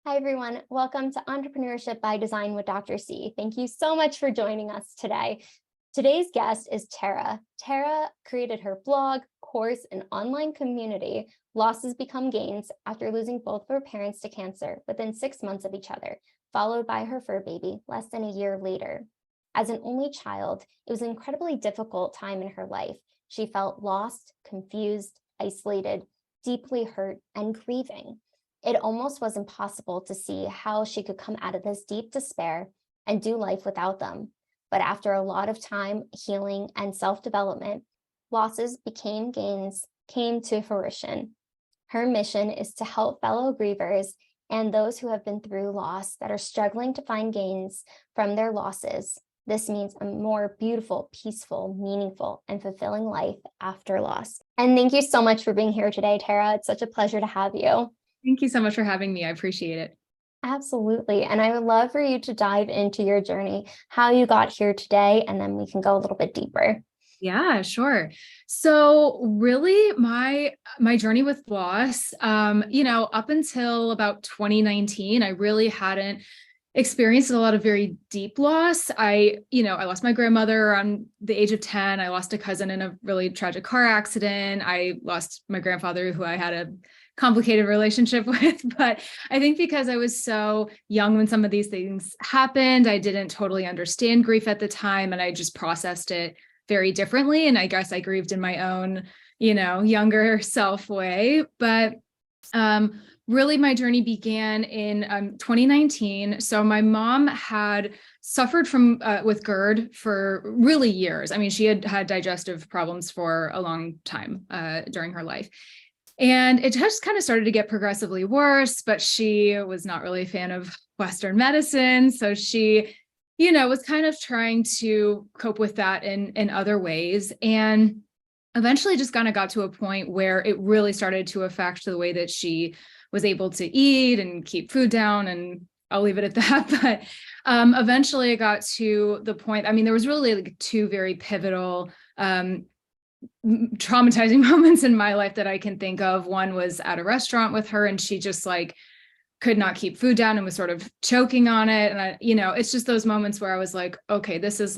Hi, everyone. Welcome to Entrepreneurship by Design with Dr. C. Thank you so much for joining us today. Today's guest is Tara. Tara created her blog, course, and online community, Losses Become Gains, after losing both of her parents to cancer within 6 months of each other, followed by her fur baby less than a year later. As an only child, it was an incredibly difficult time in her life. She felt lost, confused, isolated, deeply hurt, and grieving. It almost was impossible to see how she could come out of this deep despair and do life without them. But after a lot of time, healing, and self-development, losses became gains came to fruition. Her mission is to help fellow grievers and those who have been through loss that are struggling to find gains from their losses. This means a more beautiful, peaceful, meaningful, and fulfilling life after loss. And thank you so much for being here today, Tara. It's such a pleasure to have you. Thank you so much for having me. I appreciate it. Absolutely. And I would love for you to dive into your journey, how you got here today, and then we can go a little bit deeper. Yeah, sure. So really my journey with loss, up until about 2019, I really hadn't experienced a lot of very deep loss. I lost my grandmother around the age of 10. I lost a cousin in a really tragic car accident. I lost my grandfather, who I had a complicated relationship with. But I think because I was so young when some of these things happened, I didn't totally understand grief at the time, and I just processed it very differently. And I guess I grieved in my own, younger self way. But really, my journey began in 2019. So my mom had suffered from with GERD for really years. I mean, she had had digestive problems for a long time during her life. And it just kind of started to get progressively worse, but she was not really a fan of Western medicine. So she, was kind of trying to cope with that in other ways. And eventually just kind of got to a point where it really started to affect the way that she was able to eat and keep food down. And I'll leave it at that. But eventually it got to the point, there was really like two very pivotal traumatizing moments in my life that I can think of. One was at a restaurant with her, and she just could not keep food down and was sort of choking on it. And it's just those moments where I was like, okay, this is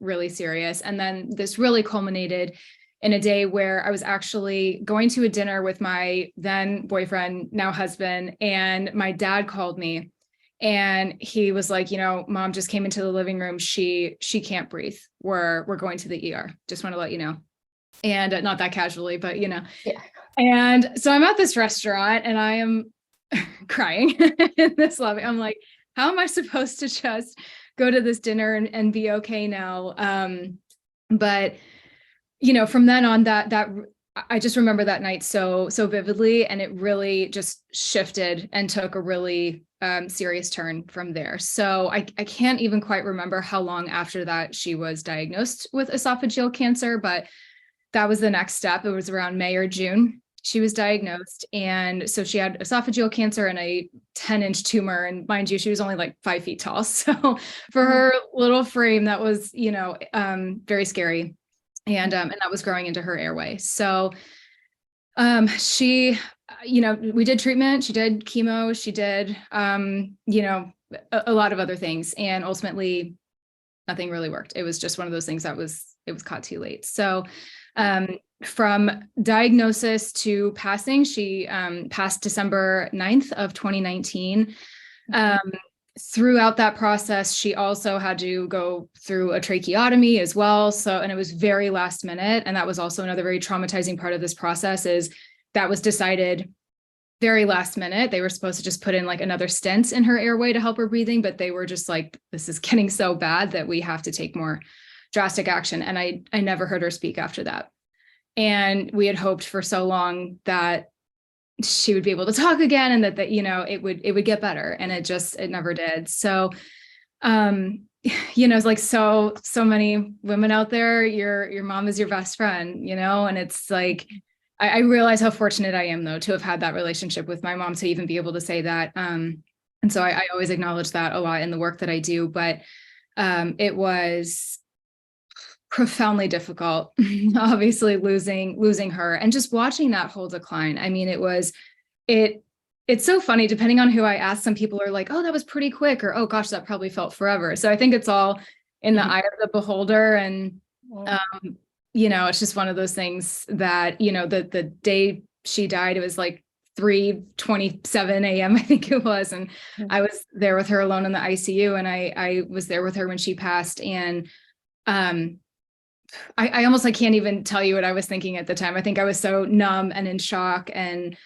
really serious. And then this really culminated in a day where I was actually going to a dinner with my then boyfriend, now husband, and my dad called me. And he was like, Mom just came into the living room. She can't breathe. We're going to the ER. Just want to let you know. And not that casually, but Yeah. And so I'm at this restaurant and I am crying in this lobby. I'm like, how am I supposed to just go to this dinner and be okay now? But from then on, that I just remember that night so vividly, and it really just shifted and took a really serious turn from there. So I can't even quite remember how long after that she was diagnosed with esophageal cancer, but that was the next step. It was around May or June. She was diagnosed. And so she had esophageal cancer and a 10-inch tumor. And mind you, she was only 5 feet tall. So for her little frame, that was, very scary. And that was growing into her airway. So she, we did treatment, she did chemo, she did, a lot of other things. And ultimately nothing really worked. It was just one of those things it was caught too late. So from diagnosis to passing, she passed December 9th of 2019. Throughout that process, she also had to go through a tracheotomy as well. And it was very last minute. And that was also another very traumatizing part of this process, is that was decided very last minute. They were supposed to just put in another stent in her airway to help her breathing, but they were just this is getting so bad that we have to take more drastic action. And I never heard her speak after that. And we had hoped for so long that she would be able to talk again, and that it would get better. And it never did. So, it's so many women out there, your mom is your best friend, and it's I realize how fortunate I am, though, to have had that relationship with my mom, to even be able to say that. And so I always acknowledge that a lot in the work that I do, but it was profoundly difficult, obviously losing her and just watching that whole decline. I mean, it it's so funny, depending on who I ask, some people are like, oh, that was pretty quick, or, oh gosh, that probably felt forever. So I think it's all in the eye of the beholder. And, it's just one of those things that, the day she died, it was like 3:27 a.m. I think it was. And I was there with her alone in the ICU, and I was there with her when she passed. And, I almost, I can't even tell you what I was thinking at the time. I think I was so numb and in shock, and,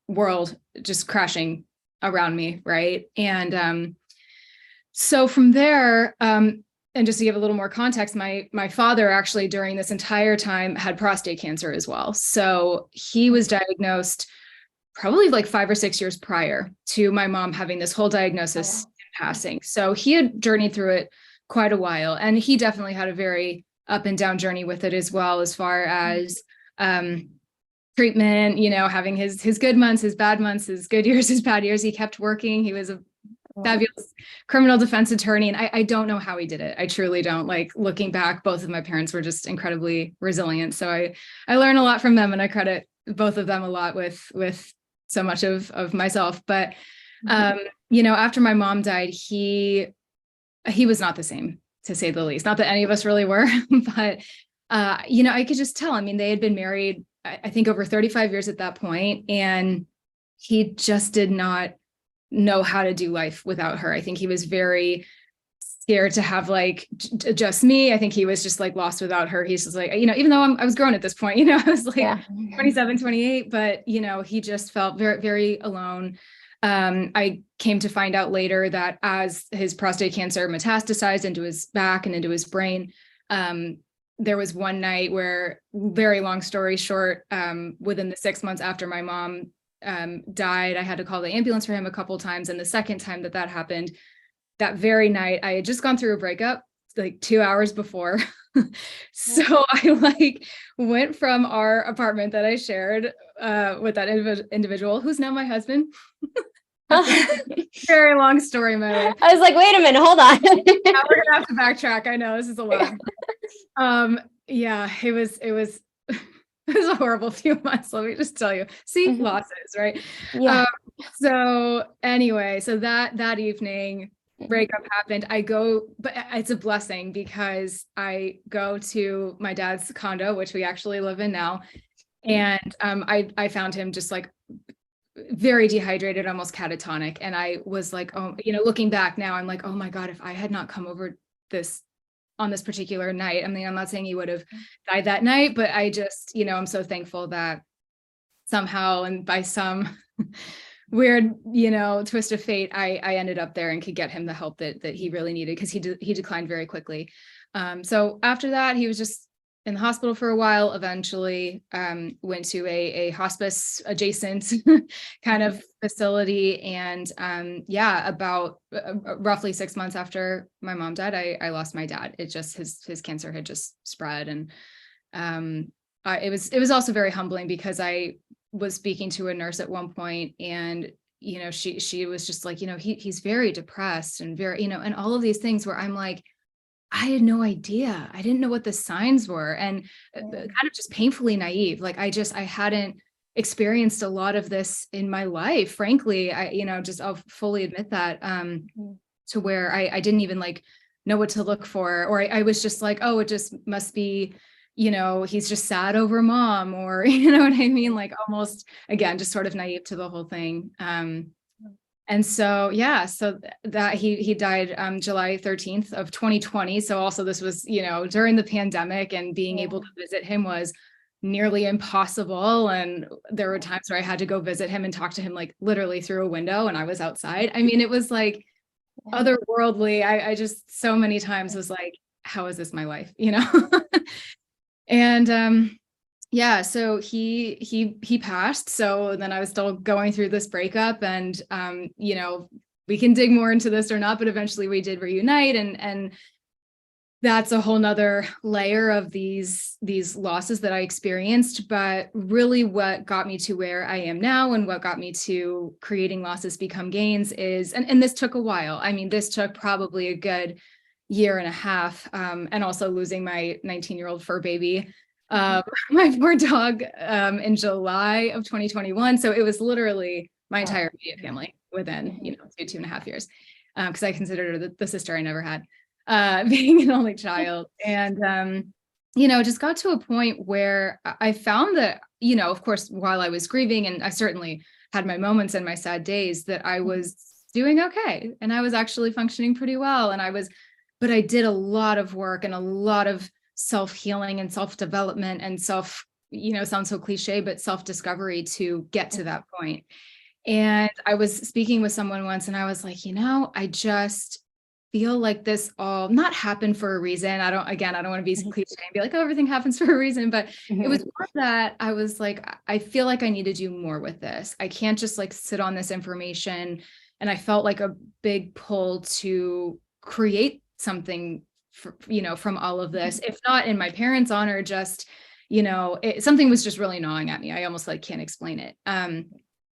world just crashing around me. Right. And, so from there, and just to give a little more context, my father actually during this entire time had prostate cancer as well. So he was diagnosed probably like 5 or 6 years prior to my mom having this whole diagnosis and passing. So he had journeyed through it quite a while, and he definitely had a very up and down journey with it as well, as far as treatment, having his good months, his bad months, his good years, his bad years. He kept working. He was a fabulous criminal defense attorney. And I don't know how he did it. I truly don't. Like, looking back, both of my parents were just incredibly resilient. So I learn a lot from them, and I credit both of them a lot with so much of myself. But, after my mom died, he was not the same, to say the least. Not that any of us really were, but, I could just tell. I mean, they had been married, I think, over 35 years at that point, and he just did not know how to do life without her. I think he was very scared to have like just me. I think he was just like lost without her. He's just like, even though I was grown at this point, I was like 27, 28, but he just felt very, very alone. I came to find out later that as his prostate cancer metastasized into his back and into his brain, there was one night where, very long story short, within the 6 months after my mom died, I had to call the ambulance for him a couple of times. And the second time that happened, that very night, I had just gone through a breakup like 2 hours before. So I went from our apartment that I shared with that individual, who's now my husband. Very long story, Mary. I was like, wait a minute, hold on. Now we're gonna have to backtrack. I know this is a lot. It was it was a horrible few months, let me just tell you. See, losses, right? Yeah. So anyway, so that evening, breakup happened. But it's a blessing, because I go to my dad's condo, which we actually live in now. And I found him just like very dehydrated, almost catatonic. And I was like, oh, looking back now, I'm like, oh my God, if I had not come over on this particular night, I mean, I'm not saying he would have died that night, but I just, I'm so thankful that somehow, and by some weird, twist of fate, I ended up there and could get him the help that he really needed, because he declined very quickly. So after that, he was just in the hospital for a while. Eventually went to a hospice adjacent kind of facility. And about roughly 6 months after my mom died, I lost my dad. It just, his cancer had just spread. And it was also very humbling, because I was speaking to a nurse at one point, and she was just like, he's very depressed and very, and all of these things, where I'm like, I had no idea. I didn't know what the signs were, and kind of just painfully naive. Like I hadn't experienced a lot of this in my life, frankly. I'll fully admit that, to where I didn't even like know what to look for, or I was just like, oh, it just must be, he's just sad over mom, or, you know what I mean? Like almost, again, just sort of naive to the whole thing. And so, so that he died July 13th of 2020. So also this was, during the pandemic, and being able to visit him was nearly impossible. And there were times where I had to go visit him and talk to him, like literally through a window, and I was outside. I mean, it was like otherworldly. I just so many times was like, how is this my life? And so he passed. So then I was still going through this breakup, and we can dig more into this or not, but eventually we did reunite, and that's a whole nother layer of these losses that I experienced. But really what got me to where I am now, and what got me to creating Losses Become Gains is, and this took a while. I mean, this took probably a good year and a half, and also losing my 19-year-old fur baby my poor dog in July of 2021. So it was literally my entire immediate family within, 2.5 years. Because I considered her the sister I never had, being an only child. And, just got to a point where I found that, of course, while I was grieving, and I certainly had my moments and my sad days, that I was doing okay. And I was actually functioning pretty well. But I did a lot of work and a lot of self-healing and self-development and sounds so cliche, but self-discovery to get to that point. And I was speaking with someone once and I was like, I just feel like this all not happened for a reason. I don't want to be cliche and be like, oh, everything happens for a reason. But it was more that I was like, I feel like I need to do more with this. I can't just like sit on this information. And I felt like a big pull to create something from all of this, if not in my parents' honor, just, something was just really gnawing at me. I almost like can't explain it.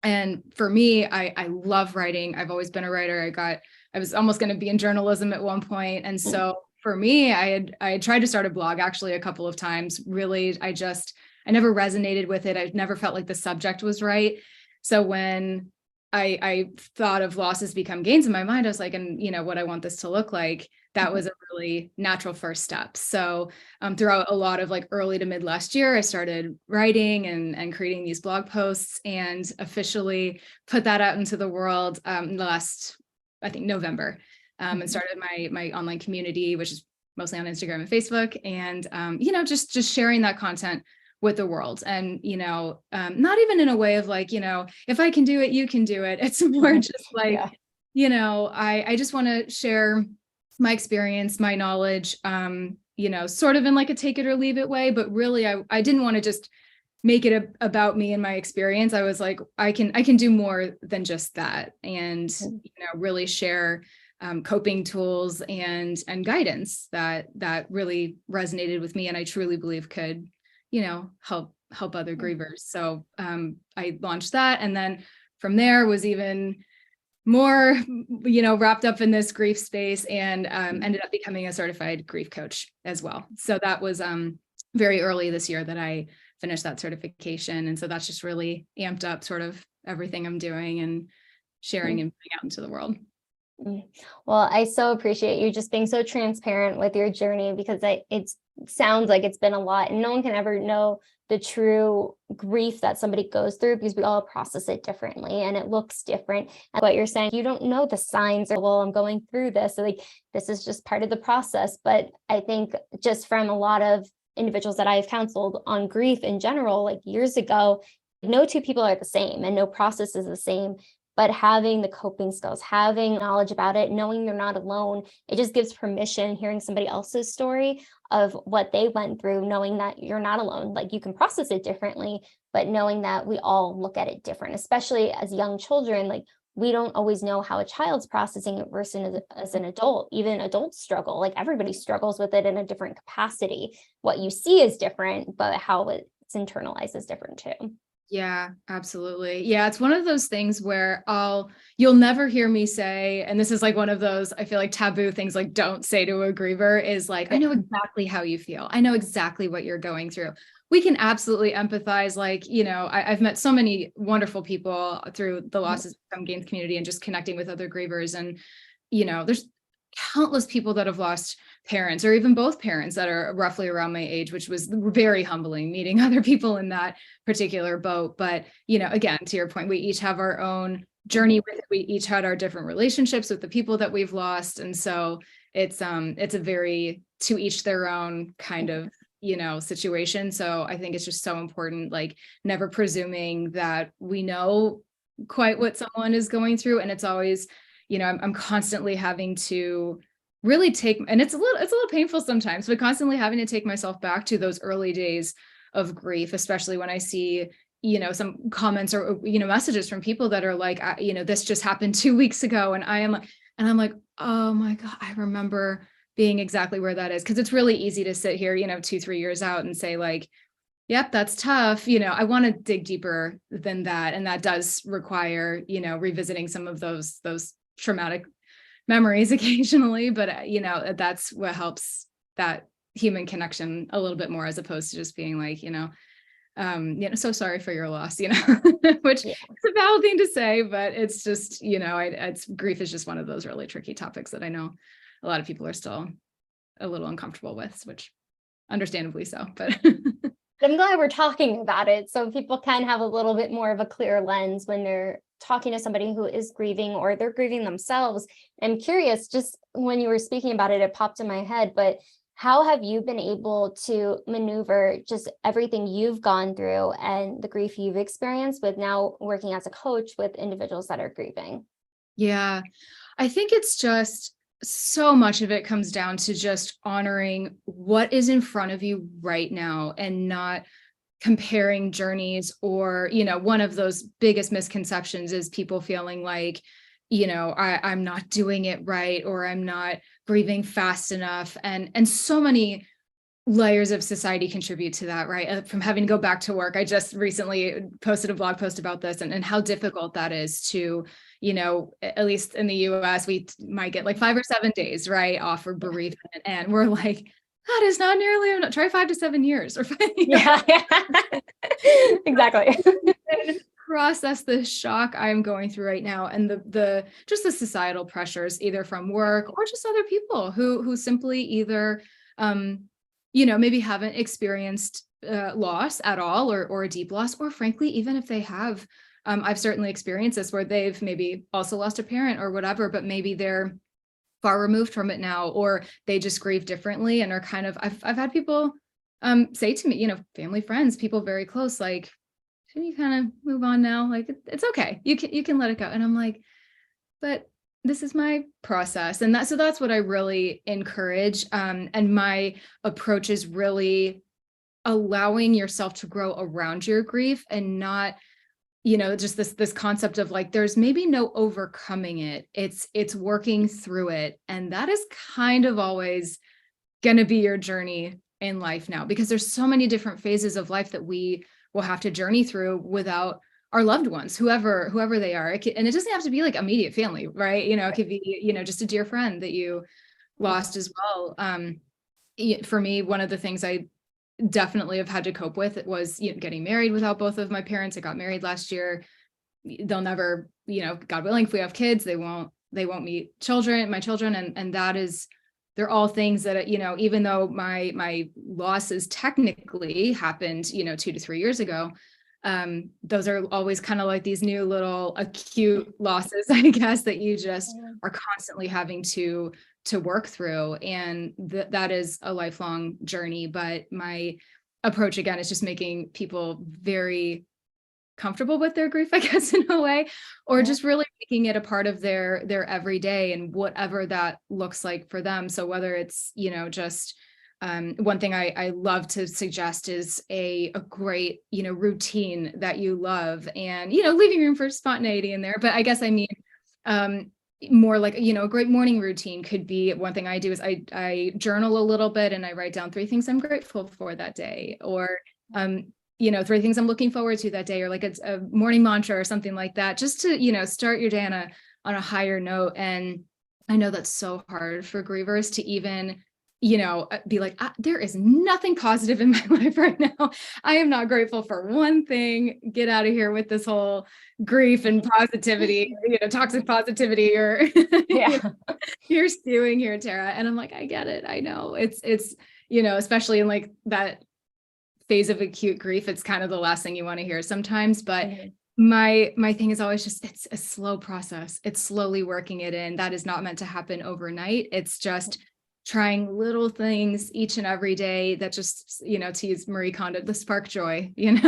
And for me, I love writing. I've always been a writer. I was almost going to be in journalism at one point. And so for me, I had tried to start a blog actually a couple of times. Really, I never resonated with it. I never felt like the subject was right. So when I thought of losses become gains in my mind, I was like, and what I want this to look like, that was a really natural first step. So throughout a lot of like early to mid last year, I started writing and creating these blog posts and officially put that out into the world last, I think, November, and started my online community, which is mostly on Instagram and Facebook. And, just sharing that content with the world. And, not even in a way of like, if I can do it, you can do it. It's more just like, I just want to share my experience, my knowledge, sort of in like a take it or leave it way. But really, I didn't want to just make it about me and my experience. I was like, I can do more than just that. And, really share coping tools and guidance that really resonated with me. And I truly believe could, help other grievers. So I launched that. And then from there was even more, wrapped up in this grief space and ended up becoming a certified grief coach as well. So that was very early this year that I finished that certification. And so that's just really amped up sort of everything I'm doing and sharing and putting out into the world. Well, I so appreciate you just being so transparent with your journey, because it sounds like it's been a lot, and no one can ever know the true grief that somebody goes through, because we all process it differently and it looks different. And what you're saying, you don't know the signs, or, well, I'm going through this. So like, this is just part of the process. But I think just from a lot of individuals that I've counseled on grief in general, like years ago, no two people are the same and no process is the same. But having the coping skills, having knowledge about it, knowing you're not alone, it just gives permission, hearing somebody else's story of what they went through, knowing that you're not alone. Like, you can process it differently, but knowing that we all look at it different, especially as young children. Like, we don't always know how a child's processing it versus as an adult. Even adults struggle. Like, everybody struggles with it in a different capacity. What you see is different, but how it's internalized is different too. Yeah, absolutely. Yeah, it's one of those things where you'll never hear me say, and this is like one of those, I feel like, taboo things, like, don't say to a griever, is like, I know exactly how you feel. I know exactly what you're going through. We can absolutely empathize. Like, I've met so many wonderful people through the Losses Become Gains community and just connecting with other grievers. And, there's countless people that have lost parents, or even both parents, that are roughly around my age, which was very humbling meeting other people in that particular boat. But, again, to your point, we each have our own journey with it. We each had our different relationships with the people that we've lost. And so it's a very to each their own kind of, situation. So I think it's just so important, like, never presuming that we know quite what someone is going through. And it's always, I'm constantly having to really and it's a little painful sometimes, but constantly having to take myself back to those early days of grief, especially when I see, some comments or, messages from people that are like, this just happened 2 weeks ago. And I'm like, oh my God, I remember being exactly where that is. Cause it's really easy to sit here, 2-3 years out and say like, yep, that's tough. I want to dig deeper than that. And that does require, revisiting some of those traumatic memories occasionally, but that's what helps that human connection a little bit more, as opposed to just being like, so sorry for your loss, which Yeah. is a valid thing to say, but it's just, it's grief is just one of those really tricky topics that I know a lot of people are still a little uncomfortable with, which understandably so, but I'm glad we're talking about it so people can have a little bit more of a clear lens when they're talking to somebody who is grieving or they're grieving themselves. I'm curious, just when you were speaking about it, it popped in my head, but how have you been able to maneuver just everything you've gone through and the grief you've experienced with now working as a coach with individuals that are grieving? yeah, I think it's just so much of it comes down to just honoring what is in front of you right now and not comparing journeys. Or, one of those biggest misconceptions is people feeling like, I'm not doing it right, or I'm not grieving fast enough. And so many layers of society contribute to that, right? From having to go back to work. I just recently posted a blog post about this and how difficult that is to, at least in the US, we might get like 5 or 7 days, right, off for bereavement. And we're like, that is not nearly enough. Try 5 to 7 years or Yeah, exactly. process the shock I'm going through right now, and the just the societal pressures, either from work or just other people who simply either maybe haven't experienced loss at all, or a deep loss, or frankly, even if they have, I've certainly experienced this where they've maybe also lost a parent or whatever, but maybe they're far removed from it now, or they just grieve differently and are kind of, I've had people say to me, family, friends, people very close, like, shouldn't you kind of move on now? Like, it's okay. You can let it go. And I'm like, but this is my process. And so that's what I really encourage. And my approach is really allowing yourself to grow around your grief, and not, just this concept of like, there's maybe no overcoming it. It's working through it. And that is kind of always going to be your journey in life now, because there's so many different phases of life that we will have to journey through without our loved ones, whoever they are. And it doesn't have to be like immediate family, right? It could be, just a dear friend that you lost as well. For me, one of the things I definitely have had to cope with was, getting married without both of my parents. I got married last year. They'll never, God willing, if we have kids, they won't meet my children. And that is, they're all things that, even though my losses technically happened, 2 to 3 years ago, those are always kind of like these new little acute losses, I guess, that you just are constantly having to work through. And that is a lifelong journey. But my approach, again, is just making people very comfortable with their grief, I guess, in a way, or just really making it a part of their everyday, and whatever that looks like for them. So whether it's, just one thing I love to suggest is a great, routine that you love, and, leaving room for spontaneity in there. But I guess I mean, more like, a great morning routine could be, one thing I do is I journal a little bit, and I write down 3 things I'm grateful for that day, or 3 things I'm looking forward to that day, or like a morning mantra or something like that, just to, start your day on a higher note. And I know that's so hard for grievers to even, be like, there is nothing positive in my life right now. I am not grateful for one thing. Get out of here with this whole grief and positivity, toxic positivity, or you're spewing here, Tara. And I'm like, I get it. I know it's, especially in like that phase of acute grief, it's kind of the last thing you want to hear sometimes. But my thing is always just, it's a slow process. It's slowly working it in. That is not meant to happen overnight. It's just trying little things each and every day that just, to use Marie Kondo, the spark joy, and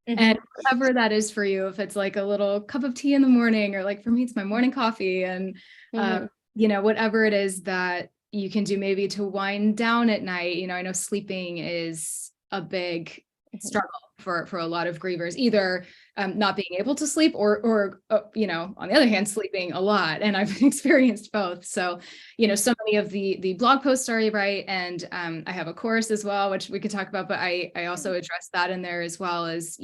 whatever that is for you, if it's like a little cup of tea in the morning, or like for me, it's my morning coffee, and, whatever it is that you can do maybe to wind down at night. I know sleeping is a big struggle for a lot of grievers, either not being able to sleep, or on the other hand, sleeping a lot. And I've experienced both. So, so many of the blog posts I write, and I have a course as well, which we could talk about, but I also address that in there, as well as,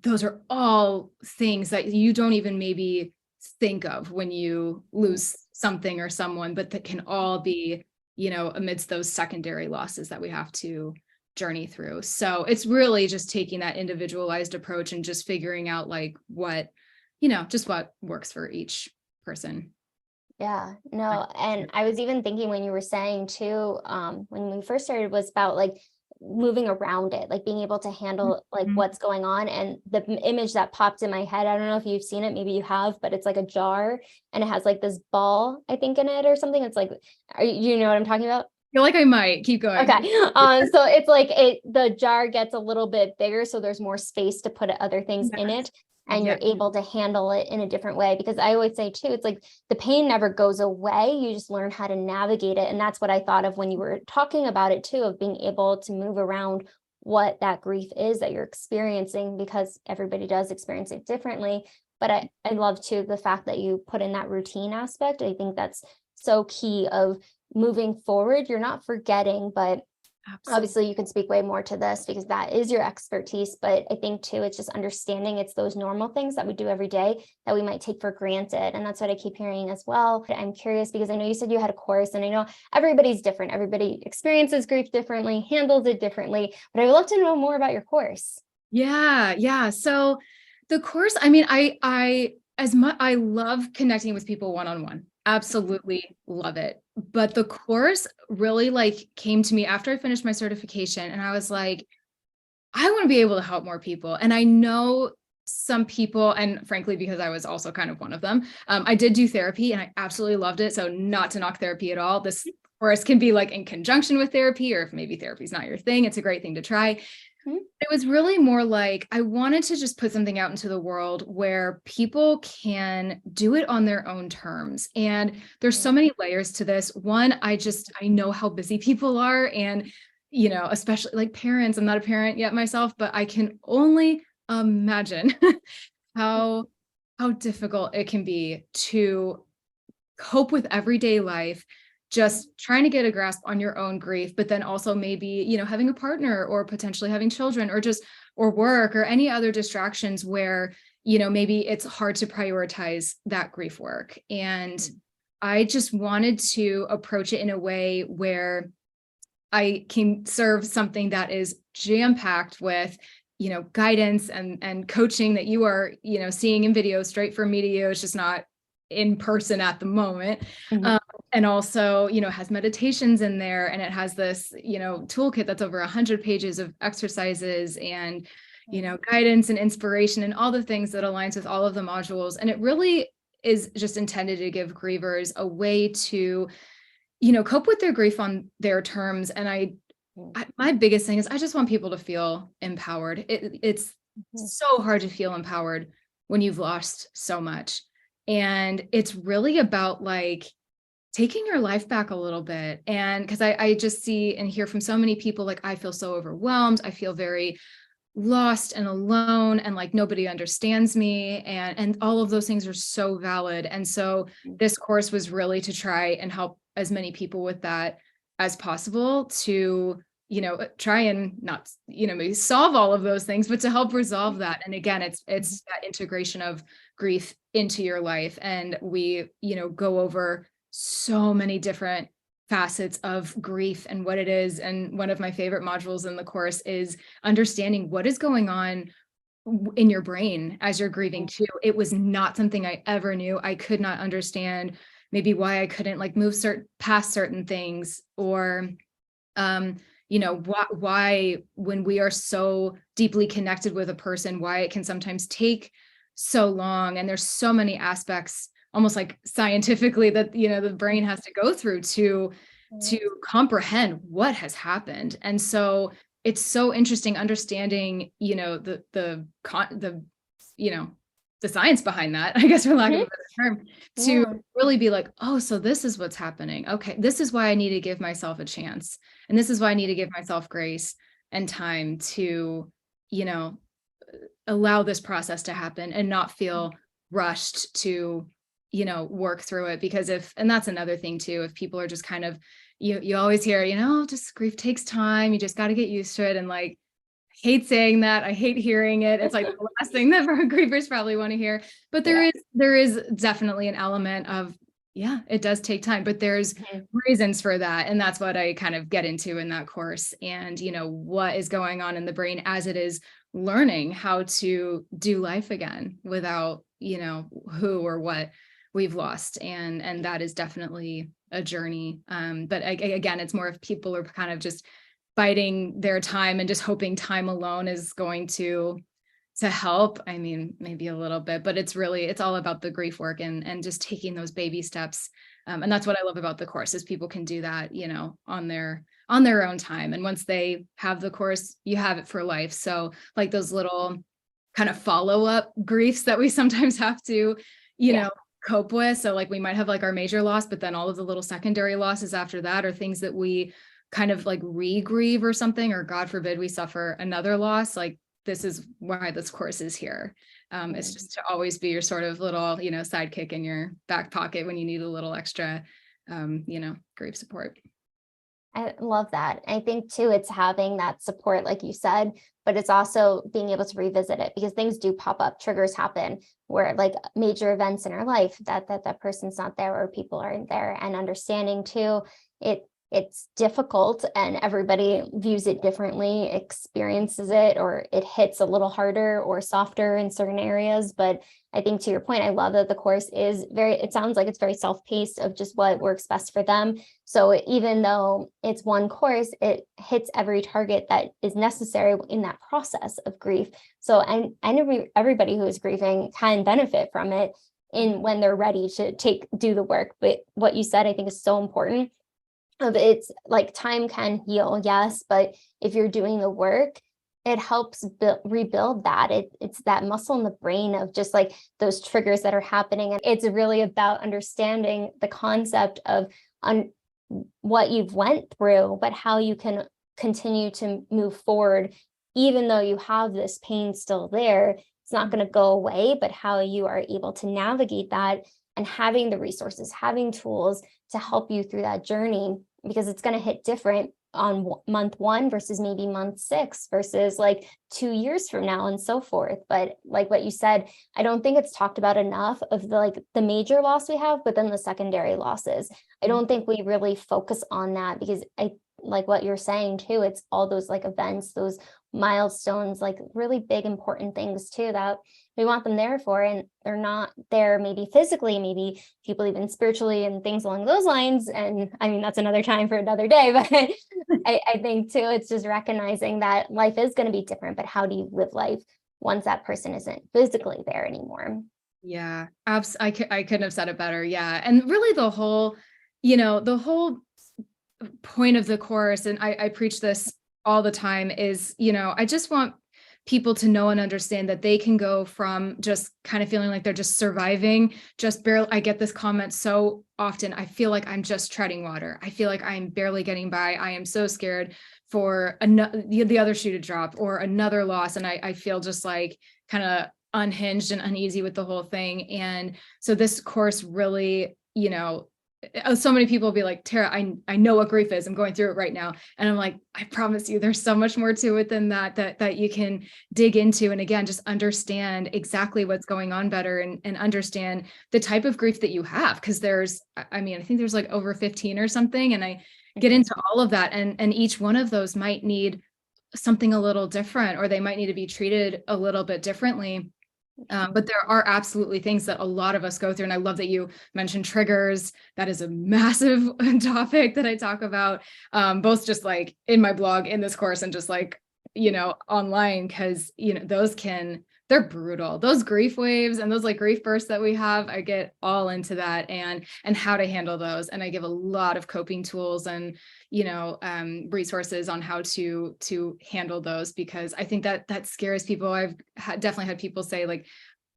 those are all things that you don't even maybe think of when you lose something or someone, but that can all be amidst those secondary losses that we have to journey through. So it's really just taking that individualized approach and just figuring out like what, just what works for each person. Yeah, no. And I was even thinking when you were saying too, when we first started, was about like moving around it, like being able to handle like what's going on. And the image that popped in my head, I don't know if you've seen it, maybe you have, but it's like a jar and it has like this ball, I think, in it or something. It's like, you know what I'm talking about? I feel like I might keep going. Okay. So it's like the jar gets a little bit bigger, so there's more space to put other things in it. And you're able to handle it in a different way, because I always say too, it's like the pain never goes away. You just learn how to navigate it. And that's what I thought of when you were talking about it too, of being able to move around what that grief is that you're experiencing, because everybody does experience it differently. But I love too the fact that you put in that routine aspect. I think that's so key of moving forward. You're not forgetting, but obviously you can speak way more to this because that is your expertise. But I think too, it's just understanding it's those normal things that we do every day that we might take for granted. And that's what I keep hearing as well. I'm curious because I know you said you had a course, and I know everybody's different. Everybody experiences grief differently, handles it differently, but I would love to know more about your course. Yeah. So the course, I mean, I love connecting with people one-on-one. Absolutely love it. But the course really like came to me after I finished my certification, and I was like, I want to be able to help more people. And I know some people, and frankly, because I was also kind of one of them, I did do therapy and I absolutely loved it. So not to knock therapy at all. This course can be like in conjunction with therapy, or if maybe therapy is not your thing, it's a great thing to try. It was really more like I wanted to just put something out into the world where people can do it on their own terms. And there's so many layers to this. One, I know how busy people are, and, especially like parents. I'm not a parent yet myself, but I can only imagine how difficult it can be to cope with everyday life, just trying to get a grasp on your own grief, but then also maybe, having a partner or potentially having children or work or any other distractions where, maybe it's hard to prioritize that grief work. And I just wanted to approach it in a way where I can serve something that is jam-packed with, guidance and coaching that you are, seeing in videos straight from me to you. It's just not in person at the moment. And also, has meditations in there, and it has this, toolkit that's over 100 pages of exercises and, guidance and inspiration and all the things that aligns with all of the modules. And it really is just intended to give grievers a way to, cope with their grief on their terms. And my biggest thing is I just want people to feel empowered. It's so hard to feel empowered when you've lost so much. And it's really about like taking your life back a little bit. And because I just see and hear from so many people, like, I feel so overwhelmed. I feel very lost and alone, and like nobody understands me. And all of those things are so valid. And so this course was really to try and help as many people with that as possible to, try and not, maybe solve all of those things, but to help resolve that. And again, it's that integration of grief into your life. And we, go over so many different facets of grief and what it is. And one of my favorite modules in the course is understanding what is going on in your brain as you're grieving too. It was not something I ever knew. I could not understand maybe why I couldn't like move past certain things, or, why when we are so deeply connected with a person, why it can sometimes take so long. And there's so many aspects, almost like scientifically, that, the brain has to go through to comprehend what has happened. And so it's so interesting understanding, the science behind that, I guess, for lack of a better term, to really be like, oh, so this is what's happening. Okay, this is why I need to give myself a chance. And this is why I need to give myself grace and time to, allow this process to happen and not feel rushed to, work through it. Because and that's another thing too, if people are just kind of, you always hear, just grief takes time. You just got to get used to it. And like, I hate saying that. I hate hearing it. It's like the last thing that grievers probably want to hear. But there is definitely an element of, Yeah, it does take time, but there's reasons for that. And that's what I kind of get into in that course. And, what is going on in the brain as it is learning how to do life again without, who or what we've lost. And that is definitely a journey. But again, it's more if people are kind of just biding their time and just hoping time alone is going to help. I mean, maybe a little bit, but it's all about the grief work and just taking those baby steps. And that's what I love about the course is people can do that, on their own time. And once they have the course, you have it for life. So like those little kind of follow-up griefs that we sometimes have to, cope with. So like we might have like our major loss, but then all of the little secondary losses after that are things that we kind of like re-grieve or something, or God forbid we suffer another loss. Like this is why this course is here. It's just to always be your sort of little, sidekick in your back pocket when you need a little extra, grief support. I love that. I think too, it's having that support, like you said, but it's also being able to revisit it because things do pop up, triggers happen where like major events in our life that person's not there or people aren't there, and understanding too, it's difficult and everybody views it differently, experiences it, or it hits a little harder or softer in certain areas. But I think to your point, I love that the course is it sounds like it's very self-paced of just what works best for them. So even though it's one course, it hits every target that is necessary in that process of grief. So I know everybody who is grieving can benefit from it in when they're ready to do the work. But what you said, I think is so important. It's like time can heal, yes, but if you're doing the work, it helps rebuild that. It's that muscle in the brain of just like those triggers that are happening. And it's really about understanding the concept of what you've went through, but how you can continue to move forward, even though you have this pain still there. It's not going to go away, but how you are able to navigate that and having the resources, having tools to help you through that journey, because it's going to hit different on month 1 versus maybe month 6 versus like 2 years from now and so forth. But like what you said, I don't think it's talked about enough of the major loss we have, but then the secondary losses. I don't think we really focus on that because I like what you're saying too. It's all those like events, those milestones, like really big, important things too, that we want them there for, and they're not there maybe physically, maybe people even spiritually and things along those lines. And I mean, that's another time for another day, but I think too, it's just recognizing that life is going to be different, but how do you live life once that person isn't physically there anymore? Yeah, I couldn't have said it better. Yeah. And really the whole point of the course, and I preach this all the time, is, I just want people to know and understand that they can go from just kind of feeling like they're just surviving, just barely. I get this comment so often. I feel like I'm just treading water. I feel like I'm barely getting by. I am so scared for the other shoe to drop or another loss. And I feel just like kind of unhinged and uneasy with the whole thing. And so this course really, so many people will be like, Tara, I know what grief is. I'm going through it right now. And I'm like, I promise you, there's so much more to it than that you can dig into. And again, just understand exactly what's going on better and understand the type of grief that you have. Cause I think there's like over 15 or something. And I get into all of that. And each one of those might need something a little different, or they might need to be treated a little bit differently. But there are absolutely things that a lot of us go through. And I love that you mentioned triggers. That is a massive topic that I talk about, both just like in my blog, in this course, and just like, online, because, they're brutal. Those grief waves and those like grief bursts that we have, I get all into that and how to handle those. And I give a lot of coping tools and, resources on how to handle those, because I think that scares people. I've definitely had people say like,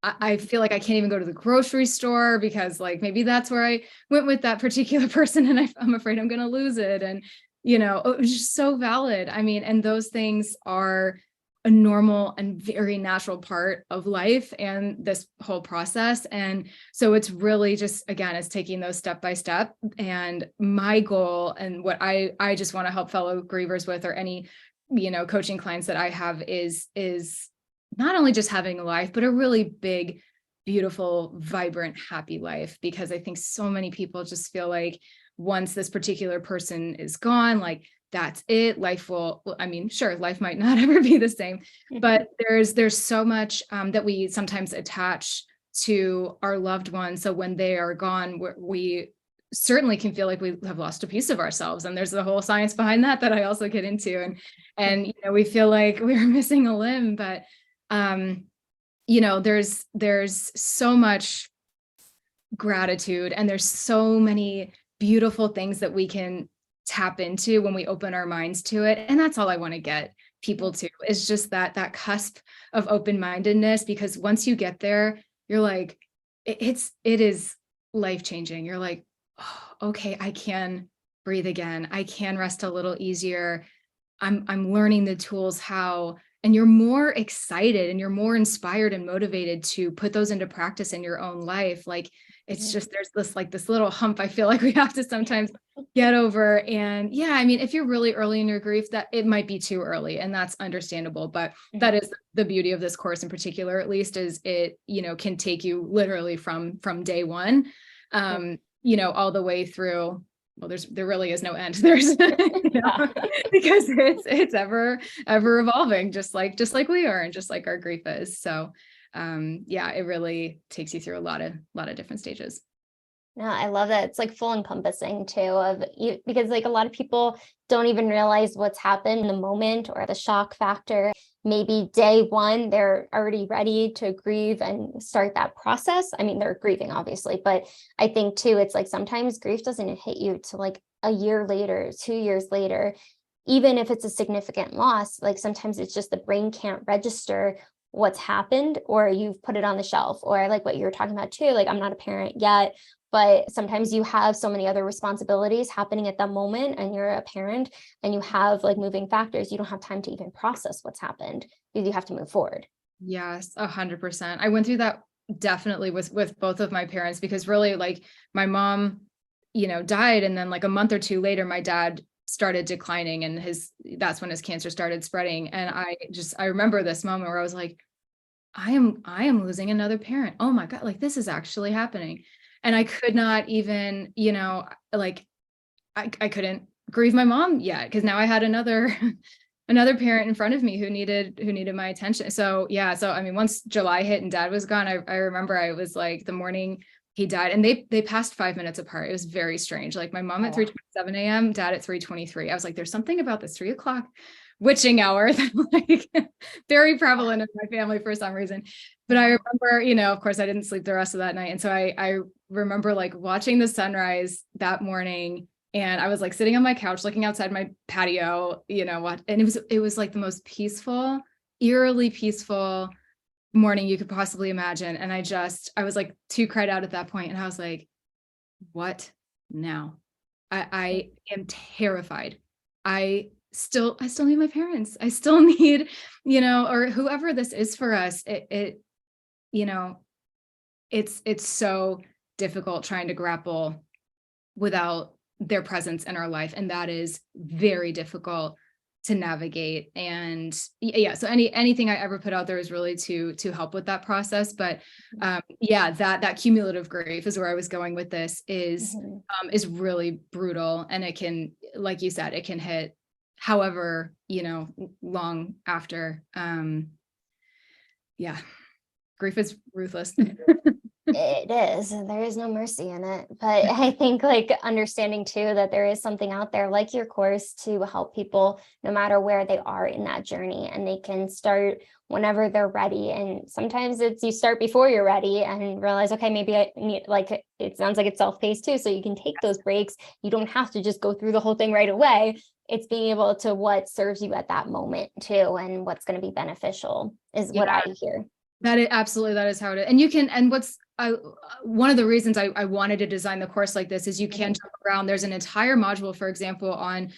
I feel like I can't even go to the grocery store because like, maybe that's where I went with that particular person and I'm afraid I'm going to lose it. And, it was just so valid. I mean, and those things are a normal and very natural part of life and this whole process. And so it's really just, again, it's taking those step by step. And my goal and what I just want to help fellow grievers with, or any, coaching clients that I have is not only just having a life, but a really big beautiful, vibrant, happy life, because I think so many people just feel like once this particular person is gone, like that's it. Life will, I mean, sure, life might not ever be the same, but there's so much that we sometimes attach to our loved ones. So when they are gone, we certainly can feel like we have lost a piece of ourselves. And there's the whole science behind that I also get into. And you know, we feel like we're missing a limb, but you know, there's so much gratitude, and there's so many beautiful things that we can tap into when we open our minds to it. And that's all I want to get people to, is just that cusp of open-mindedness, because once you get there, you're like, it is life-changing. You're like, oh, okay, I can breathe again. I can rest a little easier. I'm learning the tools how, and you're more excited and you're more inspired and motivated to put those into practice in your own life. Like, it's just, there's this little hump I feel like we have to sometimes get over. And yeah, I mean, if you're really early in your grief, that it might be too early, and that's understandable, but that is the beauty of this course in particular, at least, is it, you know, can take you literally from day one, you know, all the way through. Well, there really is no end. There's, you know, because it's ever evolving, just like we are, and just like our grief is. So, yeah, it really takes you through a lot of different stages. No, I love that. It's like full encompassing too, of you, because like a lot of people don't even realize what's happened in the moment, or the shock factor. Maybe day one, they're already ready to grieve and start that process. I mean, they're grieving, obviously, but I think too, it's like sometimes grief doesn't hit you till like a year later, 2 years later, even if it's a significant loss. Like sometimes it's just the brain can't register what's happened, or you've put it on the shelf, or like what you're talking about too, like I'm not a parent yet, but sometimes you have so many other responsibilities happening at that moment, and you're a parent and you have like moving factors. You don't have time to even process what's happened, because you have to move forward. Yes, 100%. I went through that definitely with both of my parents, because really, like, my mom, you know, died, and then like a month or two later, my dad started declining, and that's when his cancer started spreading. And I remember this moment where I was like, I am losing another parent. Oh my God, like this is actually happening. And I could not even, you know, like I couldn't grieve my mom yet, because now I had another parent in front of me who needed my attention. So yeah, so I mean, once July hit and dad was gone, I remember I was like, the morning he died, and they passed 5 minutes apart. It was very strange. Like my mom at 3:27 a.m., dad at 3:23. I was like, there's something about this 3 o'clock witching hour that like very prevalent in my family for some reason. But I remember, you know, of course I didn't sleep the rest of that night. And so I remember like watching the sunrise that morning, and I was like sitting on my couch looking outside my patio, you know what, and it was like the most peaceful, eerily peaceful morning you could possibly imagine. And I was like too cried out at that point, and I was like, what now? I am terrified. I still need my parents. I still need, you know, or whoever this is for us. It you know, it's so difficult trying to grapple without their presence in our life, and that is very difficult to navigate. And yeah, so anything I ever put out there is really to help with that process. But yeah, that cumulative grief is where I was going with this, is really brutal, and it can, like you said, it can hit however, you know, long after. Yeah, grief is ruthless. It is, and there is no mercy in it. But I think like understanding too that there is something out there like your course to help people no matter where they are in that journey, and they can start whenever they're ready. And sometimes it's you start before you're ready and realize, okay, maybe I need, like, it sounds like it's self-paced too, so you can take those breaks. You don't have to just go through the whole thing right away. It's being able to what serves you at that moment too, and what's going to be beneficial is what I hear. That is absolutely, that is how it is. And you can, and one of the reasons I wanted to design the course like this is you can jump around. There's an entire module, for example, on,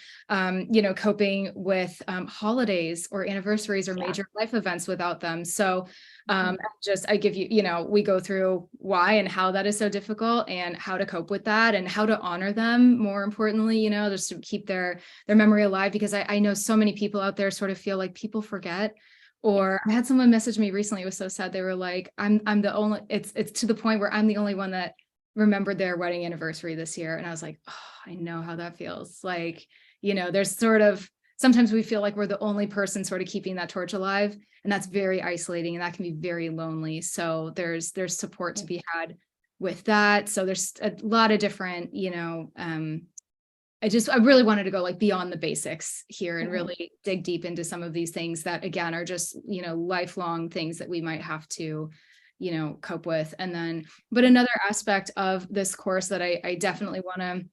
you know, coping with holidays or anniversaries or major life events without them. So I give you, you know, we go through why and how that is so difficult, and how to cope with that, and how to honor them, more importantly, you know, just to keep their memory alive. Because I know so many people out there sort of feel like people forget Or I had someone message me recently. It was so sad. They were like, I'm the only, it's to the point where I'm the only one that remembered their wedding anniversary this year. And I was like, oh, I know how that feels. Like, there's sort of, sometimes we feel like we're the only person sort of keeping that torch alive. And that's very isolating and that can be very lonely. So there's support to be had with that. So there's a lot of different, I really wanted to go like beyond the basics here and really dig deep into some of these things that again are just, lifelong things that we might have to, cope with. And then, but another aspect of this course that I definitely want to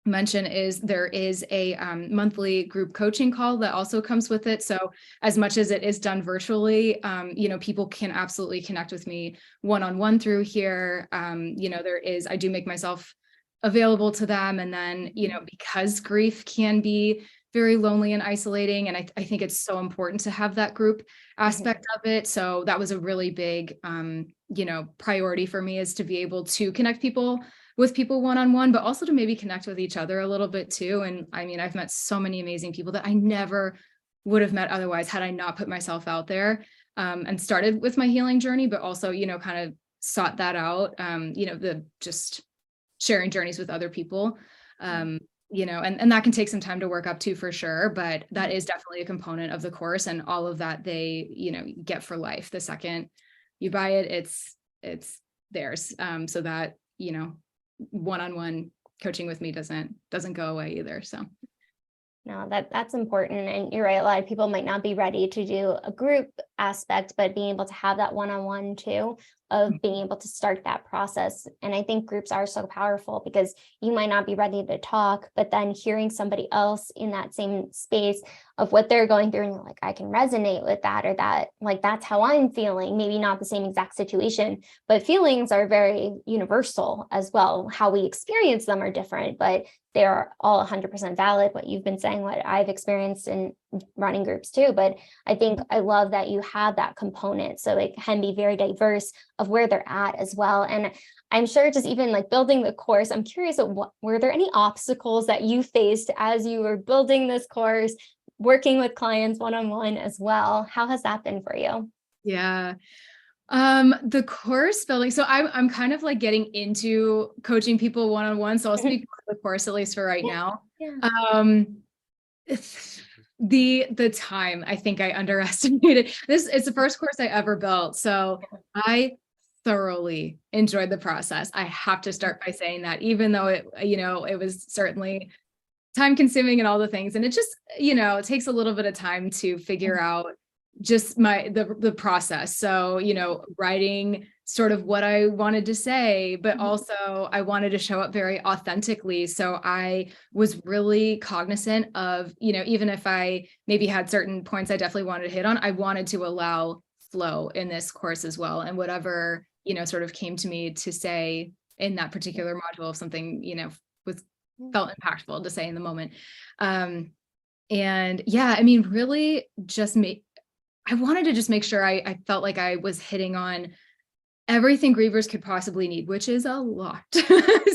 mention is there is a monthly group coaching call that also comes with it. So as much as it is done virtually, people can absolutely connect with me one-on-one through here. I do make myself available to them. And then, because grief can be very lonely and isolating, and I think it's so important to have that group aspect of it. So that was a really big, priority for me, is to be able to connect with people one-on-one, but also to maybe connect with each other a little bit too. And I mean, I've met so many amazing people that I never would have met otherwise had I not put myself out there, and started with my healing journey, but also, kind of sought that out, the just sharing journeys with other people, and that can take some time to work up to for sure, but that is definitely a component of the course, and all of that they, get for life. The second you buy it, it's theirs. So that, one-on-one coaching with me doesn't go away either. So. No, that's important. And you're right. A lot of people might not be ready to do a group aspect, but being able to have that one-on-one too, of being able to start that process. And I think groups are so powerful because you might not be ready to talk, but then hearing somebody else in that same space of what they're going through, and you're like, I can resonate with that, or that, like, that's how I'm feeling. Maybe not the same exact situation, but feelings are very universal as well. How we experience them are different, but they're all 100% valid. What you've been saying, what I've experienced in running groups too. But I think I love that you have that component. So it can be very diverse of where they're at as well. And I'm sure just even like building the course, I'm curious, were there any obstacles that you faced as you were building this course, working with clients one-on-one as well? How has that been for you? Yeah. The course building. So I'm kind of like getting into coaching people one-on-one. So I'll speak for the course, at least for right now. Yeah. The time, I think I underestimated this. It's the first course I ever built. So I thoroughly enjoyed the process. I have to start by saying that, even though it was certainly time consuming and all the things. And it just, it takes a little bit of time to figure out just the process. So, writing sort of what I wanted to say, but also I wanted to show up very authentically. So I was really cognizant of, even if I maybe had certain points I definitely wanted to hit on, I wanted to allow flow in this course as well. And whatever, sort of came to me to say in that particular module, if something, felt impactful to say in the moment. And yeah, I mean, really just I wanted to just make sure I felt like I was hitting on everything grievers could possibly need, which is a lot.